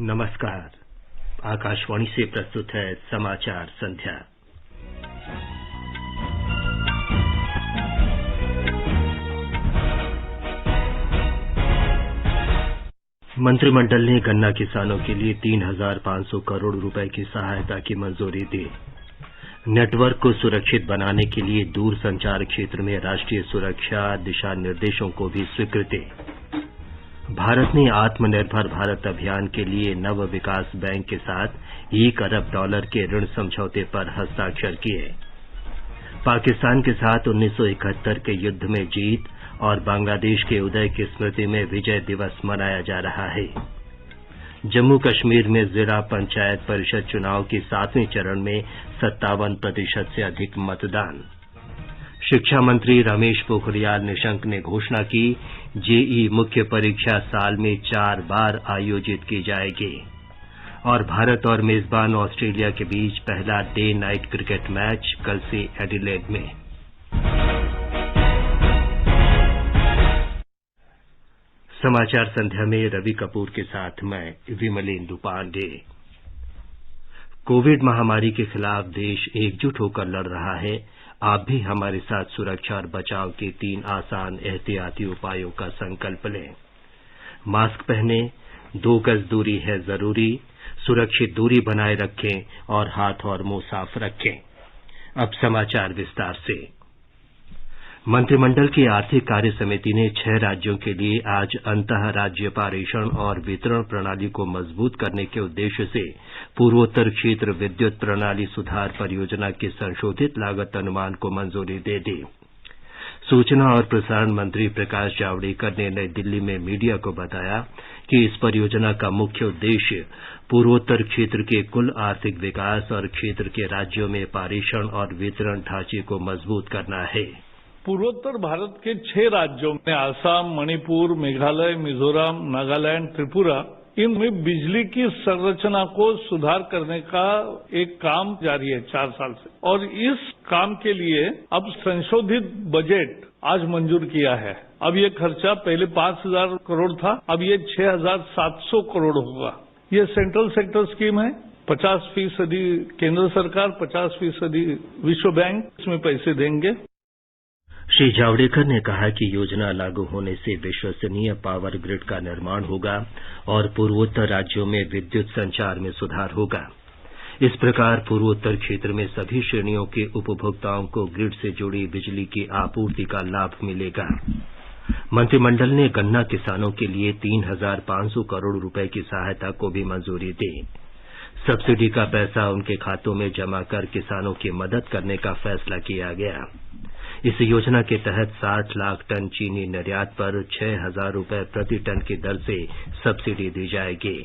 नमस्कार। आकाशवाणी से प्रस्तुत है समाचार संध्या। मंत्रिमंडल ने गन्ना किसानों के लिए 3,500 करोड़ रुपए की सहायता की मंजूरी दी। नेटवर्क को सुरक्षित बनाने के लिए दूरसंचार क्षेत्र में राष्ट्रीय सुरक्षा दिशा निर्देशों को भी स्वीकृति। भारत ने आत्मनिर्भर भारत अभियान के लिए नव विकास बैंक के साथ $1 अरब के ऋण समझौते पर हस्ताक्षर किए। पाकिस्तान के साथ 1971 के युद्ध में जीत और बांग्लादेश के उदय की स्मृति में विजय दिवस मनाया जा रहा है। जम्मू कश्मीर में जिला पंचायत परिषद चुनाव के 7वें चरण में 57% से अधिक मतदान। शिक्षा मंत्री रमेश पोखरियाल निशंक ने घोषणा की, जेईई मुख्य परीक्षा साल में 4 बार आयोजित की जाएगी। और भारत और मेजबान ऑस्ट्रेलिया के बीच पहला डे नाइट क्रिकेट मैच कल से एडिलेड में। समाचार संध्या में रवि कपूर के साथ मैं विमलेंदु पांडे। कोविड महामारी के खिलाफ देश एकजुट होकर लड़ रहा है। आप भी हमारे साथ सुरक्षा और बचाव के 3 आसान एहतियाती उपायों का संकल्प लें। मास्क पहनें, 2 गज दूरी है जरूरी, सुरक्षित दूरी बनाए रखें और हाथ और मुंह साफ रखें। अब समाचार विस्तार से। मंत्रिमंडल की आर्थिक कार्य समिति ने 6 राज्यों के लिए आज अंतः राज्य पारेषण और वितरण प्रणाली को मजबूत करने के उद्देश्य से पूर्वोत्तर क्षेत्र विद्युत प्रणाली सुधार परियोजना के संशोधित लागत अनुमान को मंजूरी दे दी। सूचना और प्रसारण मंत्री प्रकाश जावड़ेकर ने नई दिल्ली में मीडिया को बताया कि इस परियोजना का मुख्य उद्देश्य पूर्वोत्तर क्षेत्र के कुल आर्थिक विकास और क्षेत्र के राज्यों में पारेषण और वितरण ढांचे को मजबूत करना है। पूर्वोत्तर भारत के 6 राज्यों में आसाम, मणिपुर, मेघालय, मिजोरम, नागालैंड, त्रिपुरा, इनमें बिजली की संरचना को सुधार करने का एक काम जारी है 4 साल से। और इस काम के लिए अब संशोधित बजट आज मंजूर किया है। अब ये खर्चा पहले 5,000 करोड़ था, अब ये 6,700 करोड़ होगा। ये सेंट्रल सेक्टर स्कीम है। 50% केंद्र सरकार, 50% विश्व बैंक इसमें पैसे देंगे। श्री जावड़ेकर ने कहा कि योजना लागू होने से विश्वसनीय पावर ग्रिड का निर्माण होगा और पूर्वोत्तर राज्यों में विद्युत संचार में सुधार होगा। इस प्रकार पूर्वोत्तर क्षेत्र में सभी श्रेणियों के उपभोक्ताओं को ग्रिड से जुड़ी बिजली की आपूर्ति का लाभ मिलेगा। मंत्रिमंडल ने गन्ना किसानों के लिए 3,500 करोड़ रुपए की सहायता को भी मंजूरी दी। सब्सिडी का पैसा उनके खातों में जमा कर किसानों की मदद करने का फैसला किया गया। इस योजना के तहत 60 लाख टन चीनी निर्यात पर 6,000 रुपए प्रति टन की दर से सब्सिडी दी जाएगी।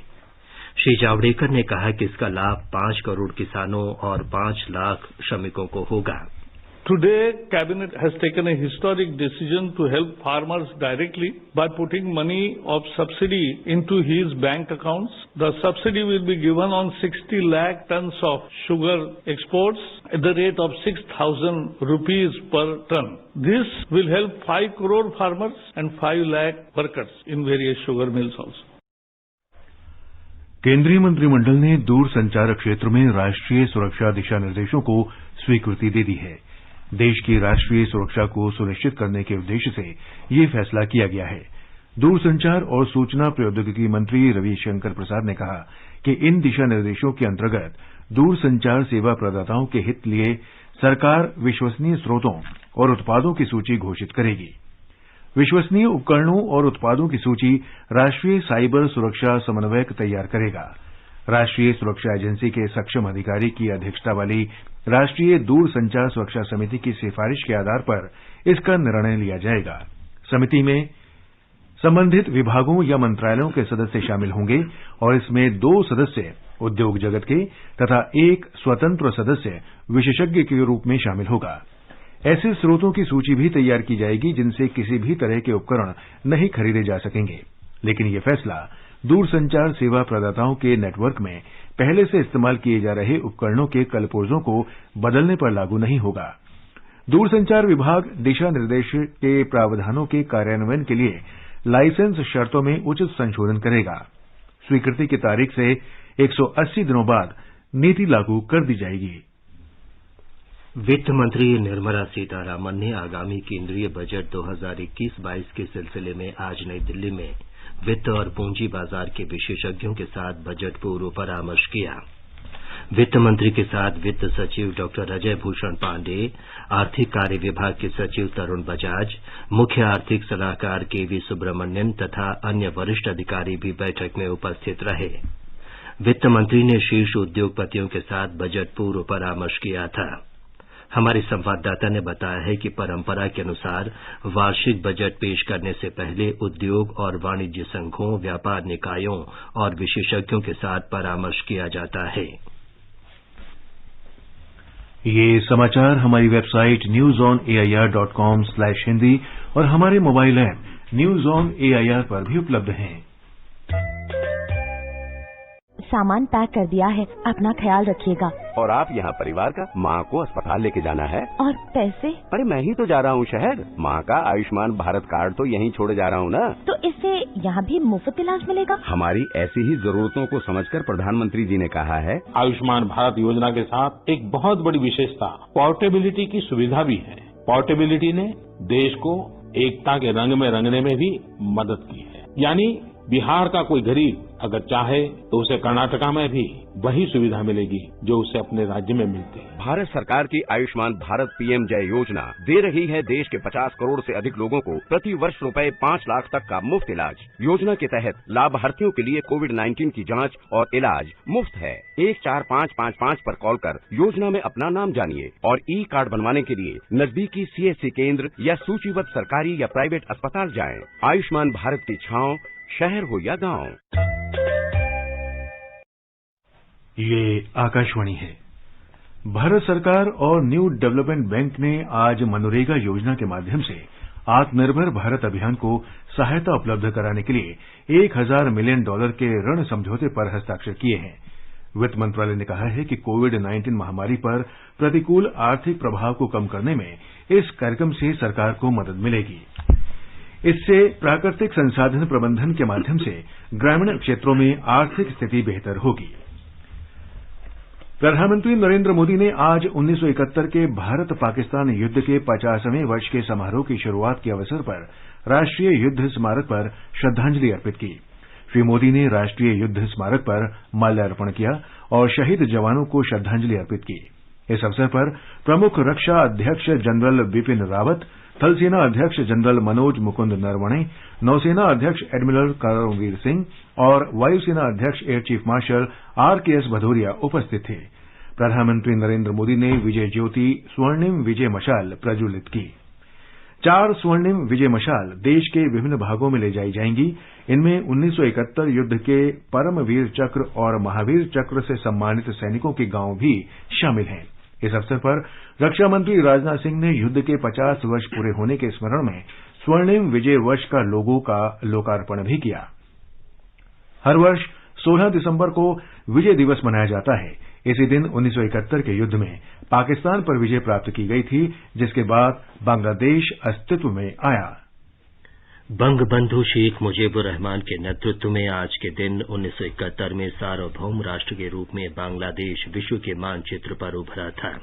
श्री जावड़ेकर ने कहा कि इसका लाभ 5 करोड़ किसानों और 5 लाख श्रमिकों को होगा। Today, Cabinet has taken a historic decision to help farmers directly by putting money of subsidy into his bank accounts. The subsidy will be given on 60 lakh tons of sugar exports at the rate of 6,000 rupees per ton. This will help 5 crore farmers and 5 lakh workers in various sugar mills also. केंद्रीय मंत्रिमंडल ने दूरसंचार क्षेत्र में राष्ट्रीय सुरक्षा दिशा निर्देशों को स्वीकृति दे दी है। देश की राष्ट्रीय सुरक्षा को सुनिश्चित करने के उद्देश्य से ये फैसला किया गया है। दूरसंचार और सूचना प्रौद्योगिकी मंत्री रविशंकर प्रसाद ने कहा कि इन दिशा निर्देशों के अंतर्गत दूरसंचार सेवा प्रदाताओं के हित लिए सरकार विश्वसनीय स्रोतों और उत्पादों की सूची घोषित करेगी। विश्वसनीय उपकरणों और उत्पादों की सूची राष्ट्रीय साइबर सुरक्षा समन्वयक तैयार करेगा। राष्ट्रीय सुरक्षा एजेंसी के सक्षम अधिकारी की अध्यक्षता वाली राष्ट्रीय दूरसंचार सुरक्षा समिति की सिफारिश के आधार पर इसका निर्णय लिया जाएगा। समिति में संबंधित विभागों या मंत्रालयों के सदस्य शामिल होंगे और इसमें 2 सदस्य उद्योग जगत के तथा 1 स्वतंत्र सदस्य विशेषज्ञ के रूप में शामिल होगा। ऐसे स्रोतों की सूची भी तैयार की जाएगी जिनसे किसी भी तरह के उपकरण नहीं खरीदे जा सकेंगे। लेकिन यह फैसला दूरसंचार सेवा प्रदाताओं के नेटवर्क में पहले से इस्तेमाल किए जा रहे उपकरणों के कलपुर्जों को बदलने पर लागू नहीं होगा। दूरसंचार विभाग दिशा निर्देश के प्रावधानों के कार्यान्वयन के लिए लाइसेंस शर्तों में उचित संशोधन करेगा। स्वीकृति की तारीख से 180 दिनों बाद नीति लागू कर दी जाएगी। वित्त मंत्री निर्मला सीतारामन ने आगामी केंद्रीय बजट 2021-22 के सिलसिले में आज नई दिल्ली में वित्त और पूंजी बाजार के विशेषज्ञों के साथ बजट पूर्व परामर्श किया। वित्त मंत्री के साथ वित्त सचिव डॉक्टर अजय भूषण पांडे, आर्थिक कार्य विभाग के सचिव तरुण बजाज, मुख्य आर्थिक सलाहकार केवी सुब्रमण्यन तथा अन्य वरिष्ठ अधिकारी भी बैठक में उपस्थित रहे। वित्त मंत्री ने शीर्ष उद्योगपतियों के साथ बजट पूर्व परामर्श किया था। हमारे संवाददाता ने बताया है कि परंपरा के अनुसार वार्षिक बजट पेश करने से पहले उद्योग और वाणिज्य संघों, व्यापार निकायों और विशेषज्ञों के साथ परामर्श किया जाता है। ये समाचार हमारी वेबसाइट newsonair.com/hindi और हमारे mobile app news on AIR पर भी उपलब्ध हैं। सामान पैक कर दिया है, अपना ख्याल रखिएगा। और आप यहाँ परिवार का माँ को अस्पताल लेके जाना है। और पैसे? अरे मैं ही तो जा रहा हूँ शहर। माँ का आयुष्मान भारत कार्ड तो यहीं छोड़े जा रहा हूँ ना। तो इससे यहाँ भी मुफ्त इलाज मिलेगा? हमारी ऐसी ही जरूरतों को समझकर प्रधानमंत्री जी ने कहा है। आयुष्मान भारत योजना के साथ एक बहुत बड़ी विशेषता पोर्टेबिलिटी की सुविधा भी है। पोर्टेबिलिटी ने देश को एकता के रंग में रंगने में भी मदद की है। यानी बिहार का कोई गरीब अगर चाहे तो उसे कर्नाटका में भी वही सुविधा मिलेगी जो उसे अपने राज्य में मिलती है। भारत सरकार की आयुष्मान भारत पीएम जय योजना दे रही है देश के 50 करोड़ से अधिक लोगों को प्रति वर्ष रुपए 5 लाख तक का मुफ्त इलाज। योजना के तहत लाभार्थियों के लिए कोविड-19 की जांच और इलाज मुफ्त है। 14555 पर कॉल कर योजना में अपना नाम जानिए और ई कार्ड बनवाने के लिए नजदीकी सीएससी केंद्र या सूचीबद्ध सरकारी या प्राइवेट अस्पताल जाएं। आयुष्मान भारत की छांव शहर हो या गांव। ये आकाशवाणी है। भारत सरकार और न्यू डेवलपमेंट बैंक ने आज मनरेगा योजना के माध्यम से आत्मनिर्भर भारत अभियान को सहायता उपलब्ध कराने के लिए $1000 मिलियन के ऋण समझौते पर हस्ताक्षर किए हैं। वित्त मंत्रालय ने कहा है कि कोविड-19 महामारी पर प्रतिकूल आर्थिक प्रभाव को कम करने में इस कार्यक्रम से सरकार को मदद मिलेगी। इससे प्राकृतिक संसाधन प्रबंधन के माध्यम से ग्रामीण क्षेत्रों में आर्थिक स्थिति बेहतर होगी। प्रधानमंत्री नरेंद्र मोदी ने आज 1971 के भारत पाकिस्तान युद्ध के 50वें वर्ष के समारोह की शुरुआत के अवसर पर राष्ट्रीय युद्ध स्मारक पर श्रद्धांजलि अर्पित की। श्री मोदी ने राष्ट्रीय युद्ध स्मारक पर माल्यार्पण किया और शहीद जवानों को श्रद्धांजलि अर्पित की। इस अवसर पर प्रमुख रक्षा अध्यक्ष जनरल बिपिन रावत, थल सेना अध्यक्ष जनरल मनोज मुकुंद नरवणे, नौसेना अध्यक्ष एडमिरल करमवीर सिंह और वायुसेना अध्यक्ष air chief marshal RKS Bhadauria उपस्थित थे। प्रधानमंत्री नरेंद्र मोदी ने विजय ज्योति स्वर्णिम विजय मशाल प्रज्वलित की। 4 स्वर्णिम विजय मशाल देश के विभिन्न भागों में ले जाई जाएंगी। इनमें 1971 युद्ध के परमवीर चक्र और महावीर चक्र से सम्मानित सैनिकों के गांव भी शामिल हैं। इस अवसर पर रक्षा मंत्री राजनाथ सिंह ने युद्ध के 50 वर्ष पूरे होने के स्मरण में स्वर्णिम विजय वर्ष का लोगो का लोकार्पण भी किया। हर वर्ष 16 दिसंबर को विजय दिवस मनाया जाता है। इसी दिन 1971 के युद्ध में पाकिस्तान पर विजय प्राप्त की गई थी, जिसके बाद बांग्लादेश अस्तित्व में आया। बंगबंधु शेख मुजीबुर रहमान के नेतृत्व में आज के दिन 1971 में सार्वभौम राष्ट्र के रूप में बांग्लादेश विश्व के मानचित्र पर उभरा था।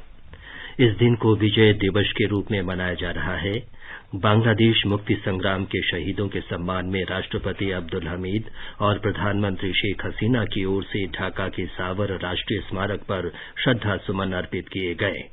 इस दिन को विजय दिवस के रूप में मनाया जा रहा है। बांग्लादेश मुक्ति संग्राम के शहीदों के सम्मान में राष्ट्रपति अब्दुल हमीद और प्रधानमंत्री शेख हसीना की ओर से ढाका के सावर राष्ट्रीय स्मारक पर श्रद्धा सुमन अर्पित किए गए।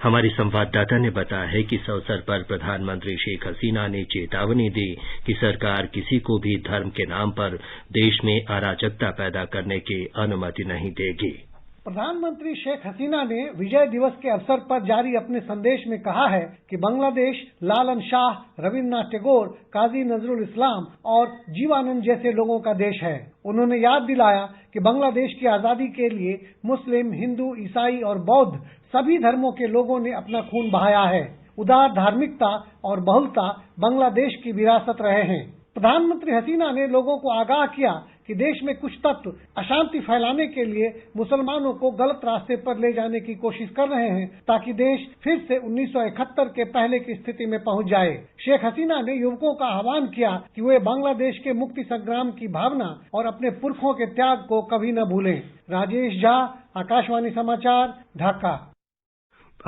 हमारी संवाददाता ने बताया है कि इस अवसर पर प्रधानमंत्री शेख हसीना ने चेतावनी दी कि सरकार किसी को भी धर्म के नाम पर देश में अराजकता पैदा करने की अनुमति नहीं देगी। प्रधानमंत्री शेख हसीना ने विजय दिवस के अवसर पर जारी अपने संदेश में कहा है कि बांग्लादेश लालन शाह, रविन्द्रनाथ टैगोर, काजी नजरुल इस्लाम और जीवानंद जैसे लोगों का देश है। उन्होंने याद दिलाया कि बांग्लादेश की आजादी के लिए मुस्लिम, हिंदू, ईसाई और बौद्ध सभी धर्मों के लोगों ने अपना खून बहाया है। उदार धार्मिकता और बहुलता बांग्लादेश की विरासत रहे हैं। प्रधानमंत्री हसीना ने लोगों को आगाह किया कि देश में कुछ तत्व अशांति फैलाने के लिए मुसलमानों को गलत रास्ते पर ले जाने की कोशिश कर रहे हैं ताकि देश फिर से 1971 के पहले की स्थिति में पहुंच जाए। शेख हसीना ने युवकों का आह्वान किया कि वे बांग्लादेश के मुक्ति संग्राम की भावना और अपने पुरखों के त्याग को कभी न भूलें। राजेश झा, आकाशवाणी समाचार, ढाका।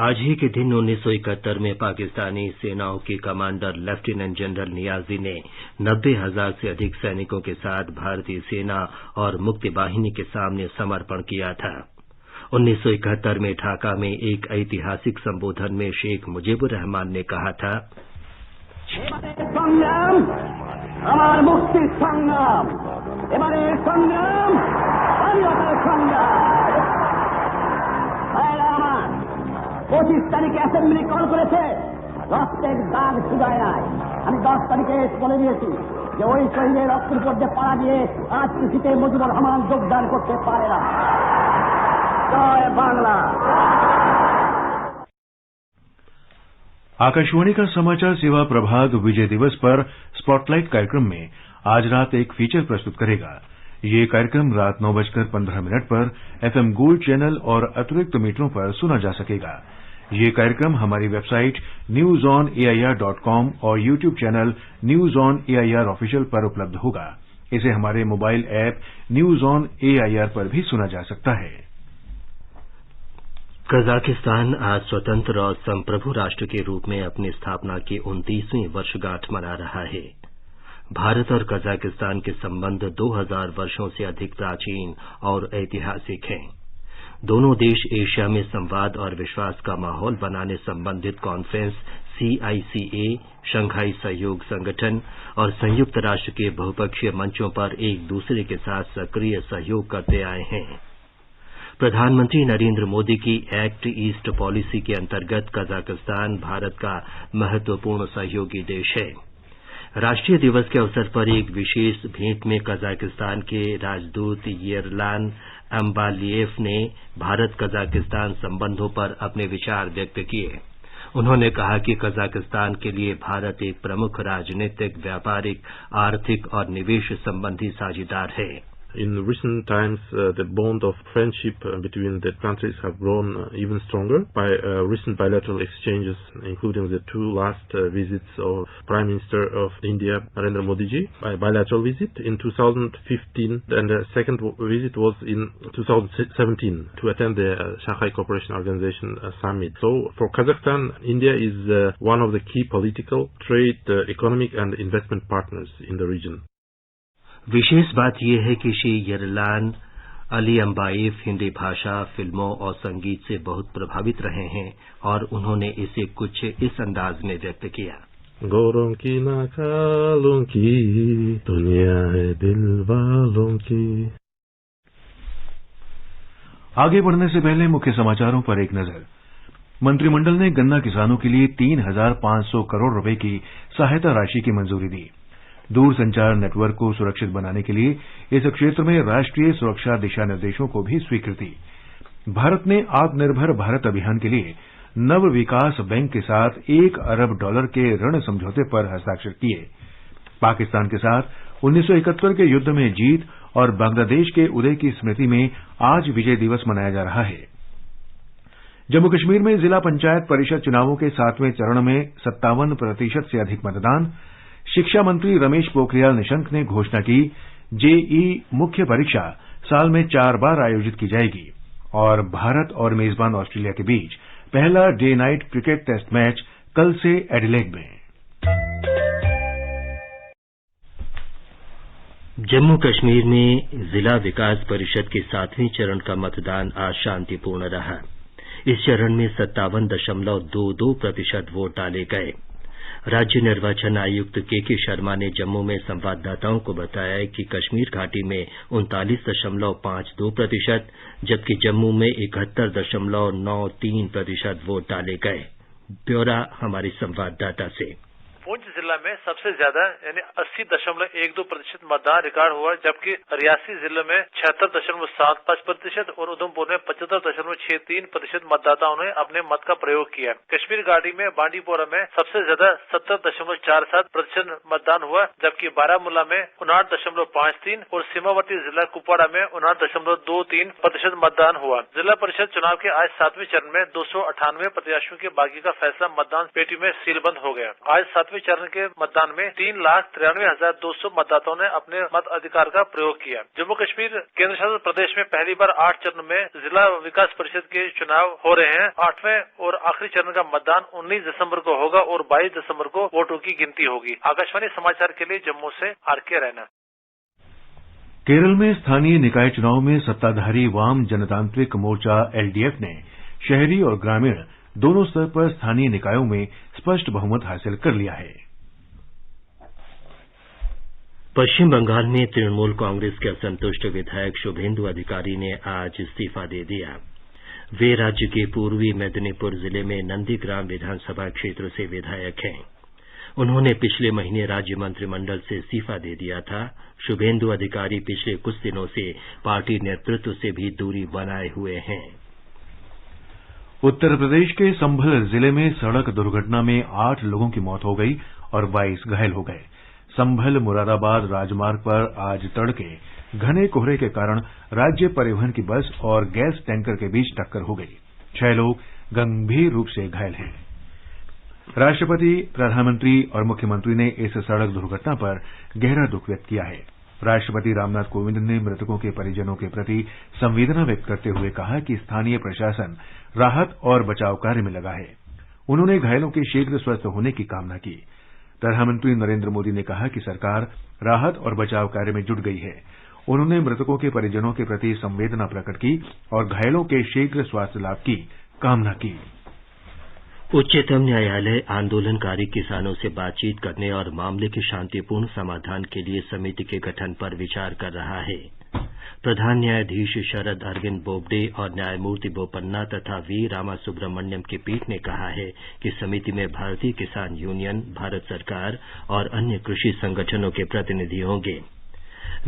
आज ही के दिन 1971 में पाकिस्तानी सेनाओं के कमांडर लेफ्टिनेंट जनरल नियाजी ने 90,000 से अधिक सैनिकों के साथ भारतीय सेना और मुक्ति वाहिनी के सामने समर्पण किया था। 1971 में ढाका में एक ऐतिहासिक संबोधन में शेख मुजीबुर रहमान ने कहा था, हमार मुक्ति संग्राम, এবারে সংগ্রাম স্বাধীনতার সংগ্রাম। 25 তারিখে অ্যাসেম্বলি কল করেছে, রক্তের দাগ শুধায় নাই। আমি 10 তারিখে বলে দিয়েছি যে ওই শহীদের রক্তের উপর দিয়ে পাড়া দিয়ে আজ কৃষিতে মুজিবুর রহমান যোগদান করতে পারে না। জয় বাংলা। आकाशवाणी का समाचार सेवा प्रभाग विजय दिवस पर स्पॉटलाइट कार्यक्रम में आज रात एक फीचर प्रस्तुत करेगा। ये कार्यक्रम रात 9:15 पर FM गोल्ड चैनल और अतिरिक्त मीटरों पर सुना जा सकेगा। ये कार्यक्रम हमारी वेबसाइट newsonair.com और YouTube channel news on AIR official पर उपलब्ध होगा। इसे हमारे mobile app news on AIR पर भी सुना जा सकता है। कजाकिस्तान आज स्वतंत्र और संप्रभु राष्ट्र के रूप में अपनी स्थापना की 29वीं वर्षगांठ मना रहा है। भारत और कजाकिस्तान के संबंध 2000 वर्षों से अधिक प्राचीन और ऐतिहासिक हैं। दोनों देश एशिया में संवाद और विश्वास का माहौल बनाने संबंधित कॉन्फ्रेंस CICA, शंघाई सहयोग संगठन और संयुक्त राष्ट्र के बहुपक्षीय मंचों पर एक दूसरे के साथ सक्रिय सहयोग करते आए हैं। प्रधानमंत्री नरेंद्र मोदी की एक्ट ईस्ट पॉलिसी के अंतर्गत कजाकिस्तान भारत का महत्वपूर्ण सहयोगी देश है। राष्ट्रीय दिवस के अवसर पर एक विशेष भेंट में कजाकिस्तान के राजदूत येरलान अम्बालिएफ ने भारत कजाकिस्तान संबंधों पर अपने विचार व्यक्त किए। उन्होंने कहा कि कजाकिस्तान के लिए भारत एक प्रमुख राजनीतिक, व्यापारिक, आर्थिक और निवेश संबंधी साझेदार है। In recent times, the bond of friendship between the countries have grown even stronger by recent bilateral exchanges, including the two last visits of Prime Minister of India, Narendra Modi ji, by bilateral visit in 2015, and the second visit was in 2017 to attend the Shanghai Cooperation Organization summit. So, for Kazakhstan, India is one of the key political, trade, economic and investment partners in the region. विशेष बात यह है कि Shri Yerlan अलीअम्बाएव Hindi भाषा, फिल्मों और संगीत से बहुत प्रभावित रहे हैं और उन्होंने इसे कुछ इस अंदाज में व्यक्त किया। गोरों की नाकालों की दुनिया है दिल वालों की। आगे बढ़ने से पहले मुख्य समाचारों पर एक नजर। मंत्रिमंडल ने गन्ना किसानों के लिए 3,500 करोड़ रुपए की सहायता राशि की मंजूरी दी। दूरसंचार नेटवर्क को सुरक्षित बनाने के लिए इस क्षेत्र में राष्ट्रीय सुरक्षा दिशा निर्देशों को भी स्वीकृति। भारत ने आत्मनिर्भर भारत अभियान के लिए नव विकास बैंक के साथ $1 अरब के ऋण समझौते पर हस्ताक्षर किए। पाकिस्तान के साथ 1971 के युद्ध में जीत और बांग्लादेश के उदय की स्मृति में आज विजय दिवस मनाया जा रहा है। जम्मू कश्मीर में जिला पंचायत परिषद चुनावों के 7वें चरण में 57% से अधिक मतदान। शिक्षा मंत्री रमेश पोखरियाल निशंक ने घोषणा की, जेईई मुख्य परीक्षा साल में 4 बार आयोजित की जाएगी। और भारत और मेजबान ऑस्ट्रेलिया के बीच पहला day night cricket test match कल से एडिलेड में। जम्मू कश्मीर में जिला विकास परिषद के 7वें चरण का मतदान आज शांतिपूर्ण रहा। इस चरण में 57.22% वोट डाले गए। राज्य निर्वाचन आयुक्त के शर्मा ने जम्मू में संवाददाताओं को बताया कि कश्मीर घाटी में 39.52%, जबकि जम्मू में 71.93% वोट डाले गए। ब्यौरा हमारे संवाददाता से। पुंछ जिला में सबसे ज्यादा यानी 80.12% मतदान रिकॉर्ड हुआ, जबकि रियासी जिले में 76.75% और उधमपुर में 75.63% मतदाताओं ने अपने मत का प्रयोग किया। कश्मीर घाटी में बांडीपोरा में सबसे ज्यादा 70.47% मतदान हुआ, जबकि बारामूला में 59.53 और सीमावर्ती जिला कुपवाड़ा में 59.23% मतदान हुआ। जिला परिषद चुनाव के आज 7वें चरण में 298 प्रत्याशियों के बागी का फैसला मतदान पेटी में सीलबंद हो गया। आज 7वें चरण के मतदान में 3,93,200 मतदाताओं ने अपने मत अधिकार का प्रयोग किया। जम्मू कश्मीर केंद्र शासित प्रदेश में पहली बार 8 चरण में जिला विकास परिषद के चुनाव हो रहे हैं। 8वें और आखिरी चरण का मतदान 19 दिसंबर को होगा और 22 दिसंबर को वोटों की गिनती होगी। आकाशवाणी समाचार के लिए जम्मू से आर.के. रैना। केरल में स्थानीय निकाय चुनाव में सत्ताधारी वाम जनतांत्रिक मोर्चा एलडीएफ ने शहरी और ग्रामीण दोनों स्तर पर स्थानीय निकायों में स्पष्ट बहुमत हासिल कर लिया है। पश्चिम बंगाल में तृणमूल कांग्रेस के असंतुष्ट विधायक शुभेंदु अधिकारी ने आज इस्तीफा दे दिया। वे राज्य के पूर्वी मेदिनीपुर जिले में नंदीग्राम विधानसभा क्षेत्र से विधायक हैं। उन्होंने पिछले महीने राज्य मंत्रिमंडल से इस्तीफा दे दिया था। शुभेंदु अधिकारी पिछले कुछ दिनों से पार्टी नेतृत्व से भी दूरी बनाए हुए हैं। उत्तर प्रदेश के संभल जिले में सड़क दुर्घटना में 8 लोगों की मौत हो गई और 22 घायल हो गए। संभल मुरादाबाद राजमार्ग पर आज तड़के घने कोहरे के कारण राज्य परिवहन की बस और गैस टैंकर के बीच टक्कर हो गई। 6 लोग गंभीर रूप से घायल हैं। राष्ट्रपति, प्रधानमंत्री और मुख्यमंत्री ने इस सड़क दुर्घटना पर गहरा दुख व्यक्त किया है। राष्ट्रपति रामनाथ कोविंद ने मृतकों के परिजनों के प्रति संवेदना व्यक्त करते हुए कहा कि स्थानीय प्रशासन राहत और बचाव कार्य में लगा है। उन्होंने घायलों के शीघ्र स्वस्थ होने की कामना की। प्रधानमंत्री नरेंद्र मोदी ने कहा कि सरकार राहत और बचाव कार्य में जुट गई है। उन्होंने मृतकों के परिजनों के प्रति संवेदना प्रकट की और घायलों के शीघ्र स्वास्थ्य लाभ की कामना की। उच्चतम न्यायालय आंदोलनकारी किसानों से बातचीत करने और मामले के शांतिपूर्ण समाधान के लिए समिति के गठन पर विचार कर रहा है। प्रधान न्यायाधीश शरद अरविंद बोबडे और न्यायमूर्ति बोपन्ना तथा वी रामासुब्रमण्यम की पीठ ने कहा है कि समिति में भारतीय किसान यूनियन, भारत सरकार और अन्य कृषि संगठनों के प्रतिनिधि होंगे।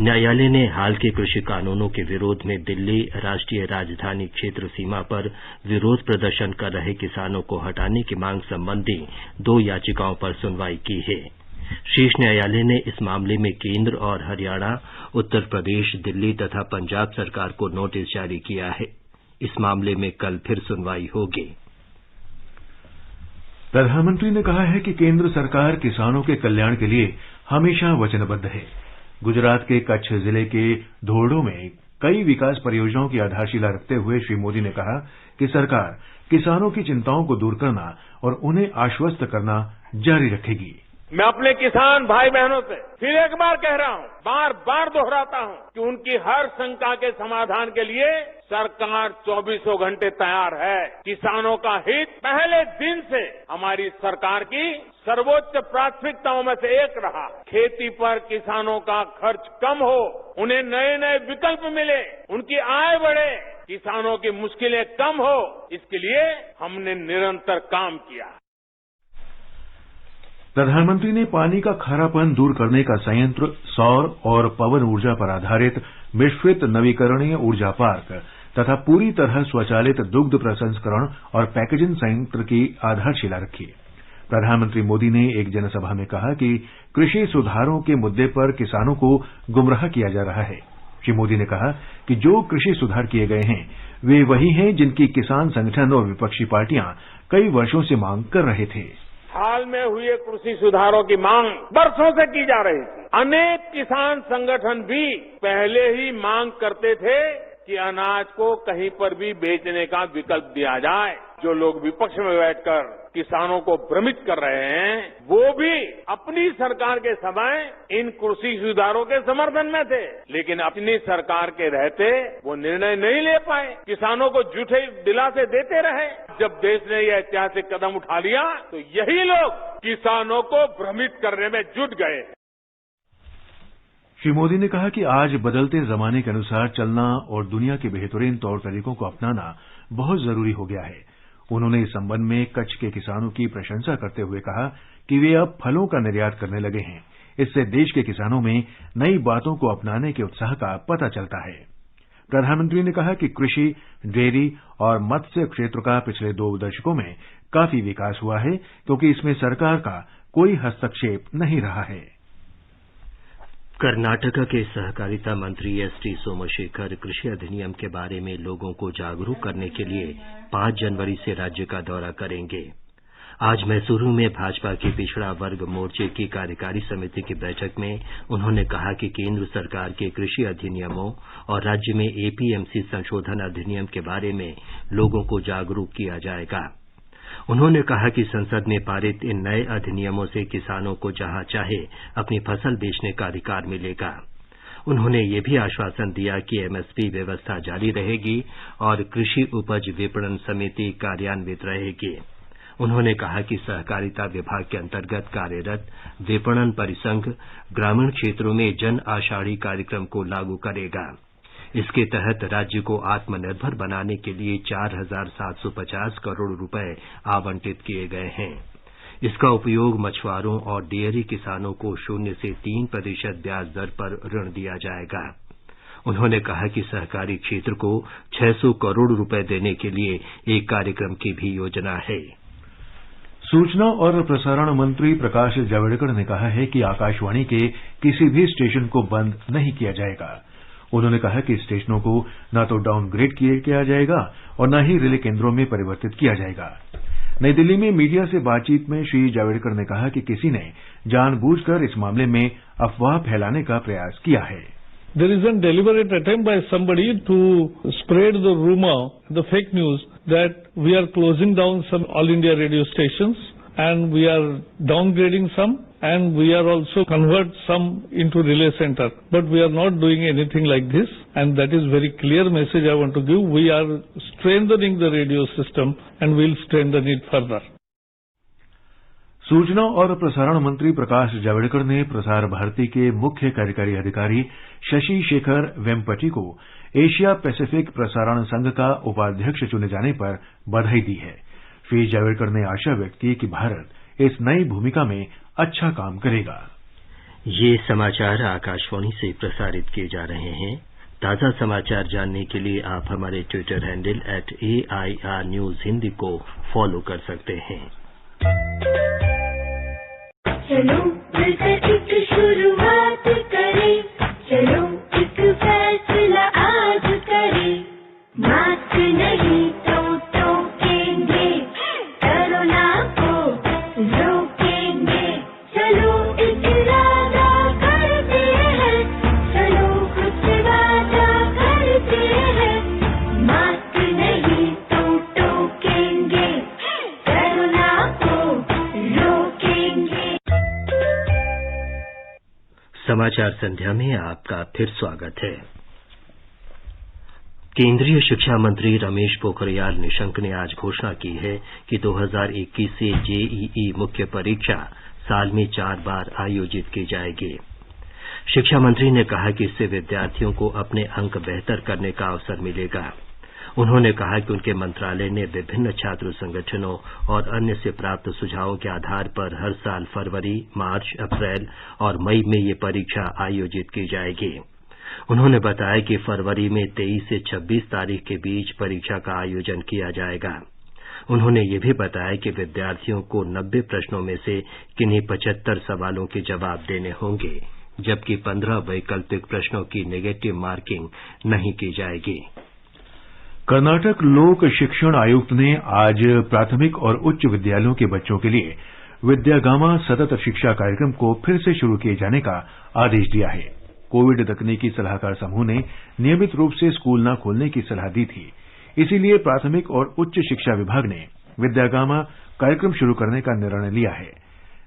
न्यायालय ने हाल के कृषि कानूनों के विरोध में दिल्ली राष्ट्रीय राजधानी क्षेत्र सीमा पर विरोध प्रदर्शन कर रहे किसानों को हटाने की मांग संबंधी 2 याचिकाओं पर सुनवाई की है। शीर्ष न्यायालय ने इस मामले में केंद्र और हरियाणा, उत्तर प्रदेश, दिल्ली तथा पंजाब सरकार को नोटिस जारी किया है। इस मामले में कल फिर सुनवाई होगी। प्रधानमंत्री ने कहा है कि केंद्र सरकार किसानों के कल्याण के लिए हमेशा वचनबद्ध है। गुजरात के कच्छ जिले के धोरडो में कई विकास परियोजनाओं की आधारशिला रखते हुए श्री मोदी ने कहा कि सरकार किसानों की चिंताओं को दूर करना और उन्हें आश्वस्त करना जारी रखेगी। मैं अपने किसान भाई बहनों से फिर एक बार कह रहा हूं, बार बार दोहराता हूं कि उनकी हर शंका के समाधान के लिए सरकार 24 घंटे तैयार है। किसानों का हित पहले दिन से हमारी सरकार की सर्वोच्च प्राथमिकताओं में से एक रहा। खेती पर किसानों का खर्च कम हो, उन्हें नए नए विकल्प मिले, उनकी आय बढ़े, किसानों की मुश्किलें कम हो, इसके लिए हमने निरंतर काम किया। प्रधानमंत्री ने पानी का खारापन दूर करने का संयंत्र, सौर और पवन ऊर्जा पर आधारित मिश्रित नवीकरणीय ऊर्जा पार्क तथा पूरी तरह स्वचालित दुग्ध प्रसंस्करण और पैकेजिंग संयंत्र की आधारशिला रखी। प्रधानमंत्री मोदी ने एक जनसभा में कहा कि कृषि सुधारों के मुद्दे पर किसानों को गुमराह किया जा रहा है। श्री मोदी ने कहा कि जो कृषि सुधार किए गए हैं वे वही हैं जिनकी किसान संगठन और विपक्षी पार्टियां कई वर्षों से मांग कर रहे थे। हाल में हुए कृषि सुधारों की मांग वर्षों से की जा रही थी। अनेक किसान संगठन भी पहले ही मांग करते थे कि अनाज को कहीं पर भी बेचने का विकल्प दिया जाए। जो लोग विपक्ष में बैठकर किसानों को भ्रमित कर रहे हैं, वो भी अपनी सरकार के समय इन कृषि सुधारों के समर्थन में थे, लेकिन अपनी सरकार के रहते वो निर्णय नहीं ले पाए, किसानों को झूठे दिलासे देते रहे। जब देश ने यह ऐतिहासिक कदम उठा लिया तो यही लोग किसानों को भ्रमित करने में जुट गए। श्री मोदी ने कहा कि आज बदलते जमाने के अनुसार चलना और दुनिया के बेहतरीन तौर तरीकों को अपनाना बहुत जरूरी हो गया है। उन्होंने इस संबंध में कच्छ के किसानों की प्रशंसा करते हुए कहा कि वे अब फलों का निर्यात करने लगे हैं। इससे देश के किसानों में नई बातों को अपनाने के उत्साह का पता चलता है। प्रधानमंत्री ने कहा कि कृषि, डेयरी और मत्स्य क्षेत्र का पिछले 2 दशकों में काफी विकास हुआ है, क्योंकि इसमें सरकार का कोई हस्तक्षेप नहीं रहा है। कर्नाटक के सहकारिता मंत्री एसटी सोमशेखर कृषि अधिनियम के बारे में लोगों को जागरूक करने के लिए 5 जनवरी से राज्य का दौरा करेंगे। आज मैसूरू में भाजपा के पिछड़ा वर्ग मोर्चे की कार्यकारी समिति की बैठक में उन्होंने कहा कि केंद्र सरकार के कृषि अधिनियमों और राज्य में एपीएमसी संशोधन अधिनियम के बारे में लोगों को जागरूक किया जाएगा। उन्होंने कहा कि संसद में पारित इन नए अधिनियमों से किसानों को जहां चाहे अपनी फसल बेचने का अधिकार मिलेगा। उन्होंने ये भी आश्वासन दिया कि एमएसपी व्यवस्था जारी रहेगी और कृषि उपज विपणन समिति कार्यान्वित रहेगी। उन्होंने कहा कि सहकारिता विभाग के अंतर्गत कार्यरत विपणन परिसंघ ग्रामीण क्षेत्रों में जन आषाढ़ी कार्यक्रम को लागू करेगा। इसके तहत राज्य को आत्मनिर्भर बनाने के लिए 4,750 करोड़ रुपए आवंटित किए गए हैं। इसका उपयोग मछुआरों और डेयरी किसानों को 0 से 3% ब्याज दर पर ऋण दिया जाएगा। उन्होंने कहा कि सहकारी क्षेत्र को 600 करोड़ रुपए देने के लिए एक कार्यक्रम की भी योजना है। सूचना और प्रसारण मंत्री प्रकाश जावड़ेकर ने कहा है कि आकाशवाणी के किसी भी स्टेशन को बंद नहीं किया जाएगा। उन्होंने कहा कि स्टेशनों को न तो डाउनग्रेड किया जाएगा और न ही रिले केंद्रों में परिवर्तित किया जाएगा। नई दिल्ली में मीडिया से बातचीत में श्री जावड़ेकर ने कहा कि किसी ने जानबूझकर इस मामले में अफवाह फैलाने का प्रयास किया है। There is a deliberate attempt by somebody to spread the rumor, the fake news that we are closing down some all India radio stations and we are downgrading some and we are also convert some into relay center. But we are not doing anything like this, and that is very clear message I want to give. We are strengthening the radio system and we'll strengthen it further. सूचना और प्रसारण मंत्री प्रकाश जावड़ेकर ने प्रसार भारती के मुख्य कार्यकारी अधिकारी शशि शेखर वेम्पटी को एशिया पैसिफिक प्रसारण संघ का उपाध्यक्ष चुने जाने पर बधाई दी है। श्री जावड़ेकर ने आशा व्यक्त की कि भारत इस नई भूमिका में अच्छा काम करेगा। ये समाचार आकाशवाणी से प्रसारित किए जा रहे हैं। ताजा समाचार जानने के लिए आप हमारे Twitter handle @AIR News Hindi को फॉलो कर सकते हैं। चलो मिलकर एक शुरुआत करें, चलो एक फैसला आज करें, मास्क नहीं तो टोकेंगे, कोरोना को रोकेंगे, चलो एक इरादा करते हैं, चलो कुछ वादा करते हैं, मास्क नहीं तो टोकेंगे, कोरोना को रोकेंगे। समाचार संध्या में आपका फिर स्वागत है। केंद्रीय शिक्षा मंत्री रमेश पोखरियाल निशंक ने आज घोषणा की है कि 2021 से जेईई मुख्य परीक्षा साल में 4 बार आयोजित की जाएगी। शिक्षा मंत्री ने कहा कि इससे विद्यार्थियों को अपने अंक बेहतर करने का अवसर मिलेगा। उन्होंने कहा कि उनके मंत्रालय ने विभिन्न छात्र संगठनों और अन्य से प्राप्त सुझावों के आधार पर हर साल फरवरी, मार्च, अप्रैल और मई में ये परीक्षा आयोजित की जाएगी। उन्होंने बताया कि फरवरी में 23 से 26 तारीख के बीच परीक्षा का आयोजन किया जाएगा। उन्होंने ये भी बताया कि विद्यार्थियों को 90 प्रश्नों में से किन्हीं 75 सवालों के जवाब देने होंगे, जबकि 15 वैकल्पिक प्रश्नों की नेगेटिव मार्किंग नहीं की जाएगी। कर्नाटक लोक शिक्षण आयुक्त ने आज प्राथमिक और उच्च विद्यालयों के बच्चों के लिए विद्यागामा सतत शिक्षा कार्यक्रम को फिर से शुरू किए जाने का आदेश दिया है। कोविड तकनीकी सलाहकार समूह ने नियमित रूप से स्कूल न खोलने की सलाह दी थी, इसीलिए प्राथमिक और उच्च शिक्षा विभाग ने विद्यागामा कार्यक्रम शुरू करने का निर्णय लिया है।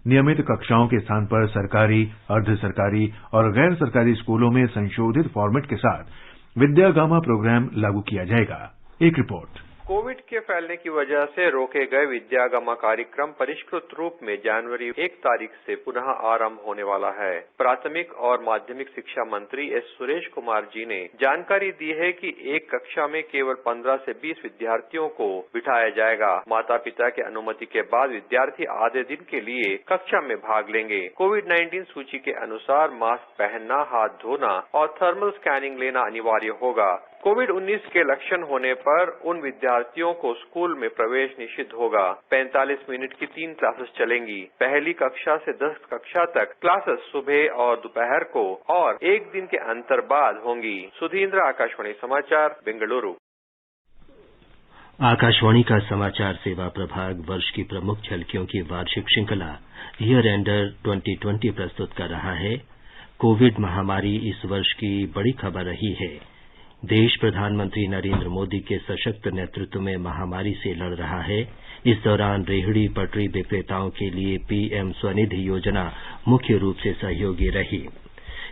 नियमित कक्षाओं के स्थान पर सरकारी, अर्ध सरकारी और गैर सरकारी स्कूलों में संशोधित फॉर्मेट के साथ विद्यागामा प्रोग्राम लागू किया जाएगा। एक रिपोर्ट। कोविड के फैलने की वजह से रोके गए विद्यागमा कार्यक्रम परिष्कृत रूप में जनवरी 1 तारीख से पुनः आरंभ होने वाला है। प्राथमिक और माध्यमिक शिक्षा मंत्री एस सुरेश कुमार जी ने जानकारी दी है कि एक कक्षा में केवल 15 से 20 विद्यार्थियों को बिठाया जाएगा। माता पिता की अनुमति के बाद विद्यार्थी आधे दिन के लिए कक्षा में भाग लेंगे। कोविड-19 सूची के अनुसार मास्क पहनना, हाथ धोना और थर्मल स्कैनिंग लेना अनिवार्य होगा। कोविड-19 के लक्षण होने पर उन विद्यार्थियों को स्कूल में प्रवेश निषिद्ध होगा। 45 मिनट की 3 क्लासेस चलेंगी। पहली कक्षा से 10 कक्षा तक क्लासेस सुबह और दोपहर को और एक दिन के अंतर बाद होंगी। सुधींद्र, आकाशवाणी समाचार, बेंगलुरु। आकाशवाणी का समाचार सेवा प्रभाग वर्ष की प्रमुख झलकियों की वार्षिक श्रृंखला ईयर एंडर 2020 प्रस्तुत कर रहा है। कोविड महामारी इस वर्ष की बड़ी खबर रही है। देश प्रधानमंत्री नरेंद्र मोदी के सशक्त नेतृत्व में महामारी से लड़ रहा है। इस दौरान रेहड़ी पटरी विक्रेताओं के लिए पीएम स्वनिधि योजना मुख्य रूप से सहयोगी रही।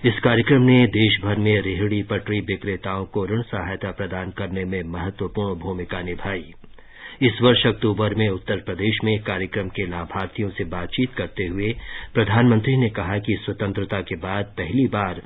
इस कार्यक्रम ने देश भर में रेहड़ी पटरी विक्रेताओं को ऋण सहायता प्रदान करने में महत्वपूर्ण भूमिका निभाई। इस वर्ष अक्टूबर में उत्तर प्रदेश में कार्यक्रम के लाभार्थियों से बातचीत करते हुए प्रधानमंत्री ने कहा कि स्वतंत्रता के बाद पहली बार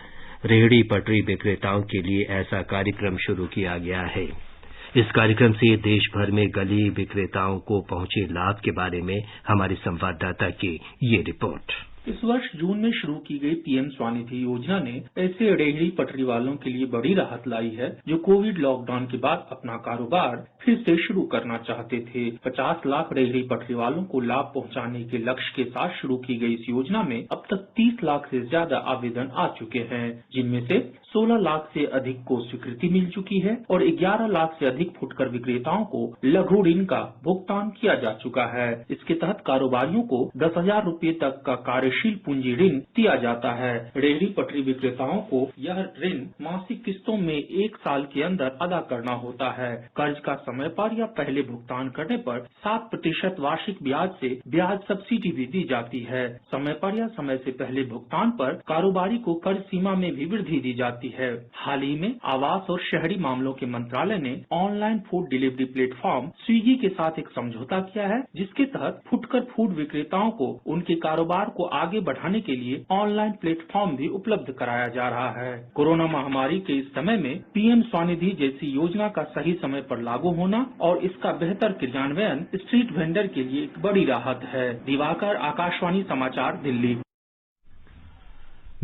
रेहड़ी पटरी विक्रेताओं के लिए ऐसा कार्यक्रम शुरू किया गया है। इस कार्यक्रम से देश भर में गली विक्रेताओं को पहुंचे लाभ के बारे में हमारे संवाददाता की ये रिपोर्ट। इस वर्ष जून में शुरू की गई पीएम स्वनिधि योजना ने ऐसे रेहड़ी पटरी वालों के लिए बड़ी राहत लाई है जो कोविड लॉकडाउन के बाद अपना कारोबार फिर से शुरू करना चाहते थे। 50 लाख रेहड़ी पटरी वालों को लाभ पहुंचाने के लक्ष्य के साथ शुरू की गई इस योजना में अब तक 30 लाख से ज्यादा आवेदन आ चुके हैं, जिनमें से 16 लाख से अधिक को स्वीकृति मिल चुकी है और 11 लाख से अधिक फुटकर विक्रेताओं को लघु ऋण का भुगतान किया जा चुका है। इसके तहत कारोबारियों को 10,000 रूपये तक का कार्यशील पूंजी ऋण दिया जाता है। रेहड़ी पटरी विक्रेताओं को यह ऋण मासिक किस्तों में 1 साल के अंदर अदा करना होता है। कर्ज का समय पर या पहले भुगतान करने पर 7% वार्षिक ब्याज से ब्याज सब्सिडी भी दी जाती है। समय पर या समय से पहले भुगतान पर कारोबारी को कर्ज सीमा में भी वृद्धि दी जाती है। हाल ही में आवास और शहरी मामलों के मंत्रालय ने online food delivery platform Swiggy के साथ एक समझौता किया है, जिसके तहत फुटकर फूड विक्रेताओं को उनके कारोबार को आगे बढ़ाने के लिए ऑनलाइन प्लेटफॉर्म भी उपलब्ध कराया जा रहा है। कोरोना महामारी के इस समय में पीएम स्वनिधि जैसी योजना का सही समय पर लागू होना और इसका बेहतर क्रियान्वयन स्ट्रीट वेंडर के लिए एक बड़ी राहत है। दिवाकर, आकाशवाणी समाचार, दिल्ली।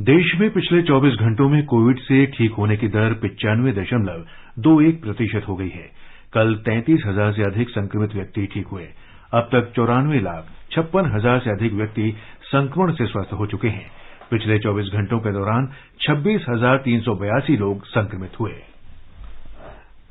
देश में पिछले 24 घंटों में कोविड से ठीक होने की दर 95.21% हो गई है। कल 33,000 से अधिक संक्रमित व्यक्ति ठीक हुए। अब तक 94,56,000 से अधिक व्यक्ति संक्रमण से स्वस्थ हो चुके हैं। पिछले 24 घंटों के दौरान 26,382 लोग संक्रमित हुए।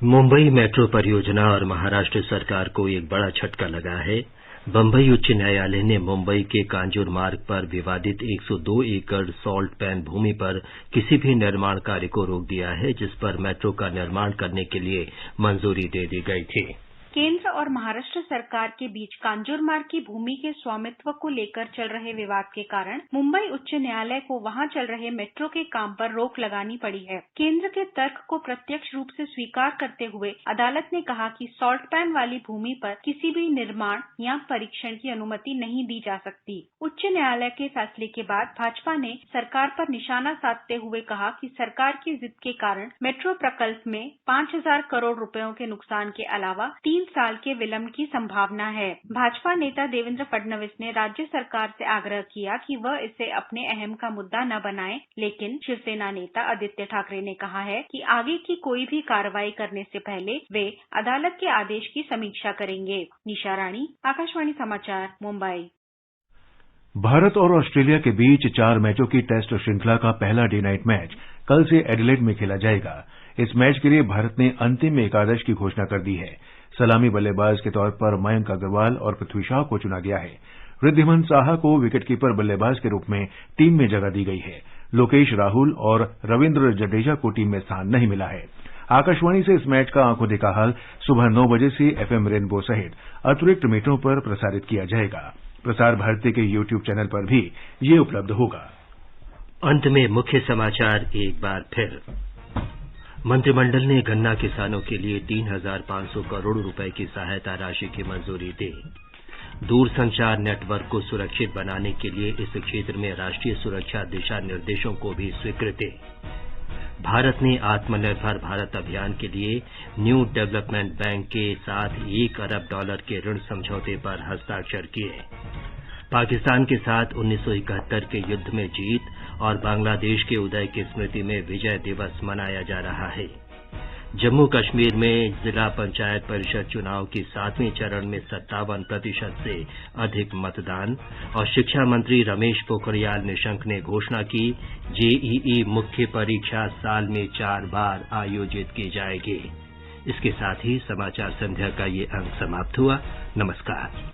मुंबई मेट्रो परियोजना और महाराष्ट्र सरकार को एक बड़ा झटका लगा है। बंबई उच्च न्यायालय ने मुंबई के कांजूर मार्ग पर विवादित 102 एकड़ सॉल्ट पैन भूमि पर किसी भी निर्माण कार्य को रोक दिया है, जिस पर मेट्रो का निर्माण करने के लिए मंजूरी दे दी गई थी। केंद्र और महाराष्ट्र सरकार के बीच कांजूर मार्ग की भूमि के स्वामित्व को लेकर चल रहे विवाद के कारण मुंबई उच्च न्यायालय को वहां चल रहे मेट्रो के काम पर रोक लगानी पड़ी है। केंद्र के तर्क को प्रत्यक्ष रूप से स्वीकार करते हुए अदालत ने कहा कि सॉल्ट पैन वाली भूमि पर किसी भी निर्माण या परीक्षण की अनुमति नहीं दी जा सकती। उच्च न्यायालय के फैसले के बाद भाजपा ने सरकार पर निशाना साधते हुए कहा कि सरकार की जिद के कारण मेट्रो प्रकल्प में 5,000 करोड़ रुपयों के नुकसान के अलावा 3 साल के विलंब की संभावना है। भाजपा नेता देवेंद्र फडणवीस ने राज्य सरकार से आग्रह किया कि वह इसे अपने अहम का मुद्दा न बनाए, लेकिन शिवसेना नेता आदित्य ठाकरे ने कहा है कि आगे की कोई भी कार्रवाई करने से पहले वे अदालत के आदेश की समीक्षा करेंगे। निशा रानी, आकाशवाणी समाचार, मुंबई। भारत और ऑस्ट्रेलिया के बीच 4 मैचों की टेस्ट श्रृंखला का पहला डे नाइट मैच कल से एडिलेड में खेला जाएगा। इस मैच के लिए भारत ने अंतिम एकादश की घोषणा कर दी है। सलामी बल्लेबाज के तौर पर मयंक अग्रवाल और पृथ्वी शॉ को चुना गया है। रिद्धिमान साहा को विकेटकीपर बल्लेबाज के रूप में टीम में जगह दी गई है। लोकेश राहुल और रविंद्र जडेजा को टीम में स्थान नहीं मिला है। आकाशवाणी से इस मैच का आंखों देखा हाल सुबह 9 बजे से एफएम रेनबो सहित अतिरिक्त मीटरों पर प्रसारित किया जाएगा। प्रसार भारती के यूट्यूब चैनल पर भी ये उपलब्ध होगा। अंत में मुख्य समाचार एक बार फिर। मंत्रिमंडल ने गन्ना किसानों के लिए 3,500 करोड़ रुपए की सहायता राशि की मंजूरी दी। दूरसंचार नेटवर्क को सुरक्षित बनाने के लिए इस क्षेत्र में राष्ट्रीय सुरक्षा दिशा निर्देशों को भी स्वीकृति। भारत ने आत्मनिर्भर भारत अभियान के लिए न्यू डेवलपमेंट बैंक के साथ $1 अरब के ऋण समझौते पर हस्ताक्षर किए। पाकिस्तान के साथ 1971 के युद्ध में जीत और बांग्लादेश के उदय की स्मृति में विजय दिवस मनाया जा रहा है। जम्मू कश्मीर में जिला पंचायत परिषद चुनाव के 7वें चरण में 57% से अधिक मतदान और शिक्षा मंत्री रमेश पोखरियाल निशंक ने घोषणा की, जेईई मुख्य परीक्षा साल में 4 बार आयोजित की जाएगी। इसके साथ ही समाचार संध्या का ये अंक समाप्त हुआ। नमस्कार।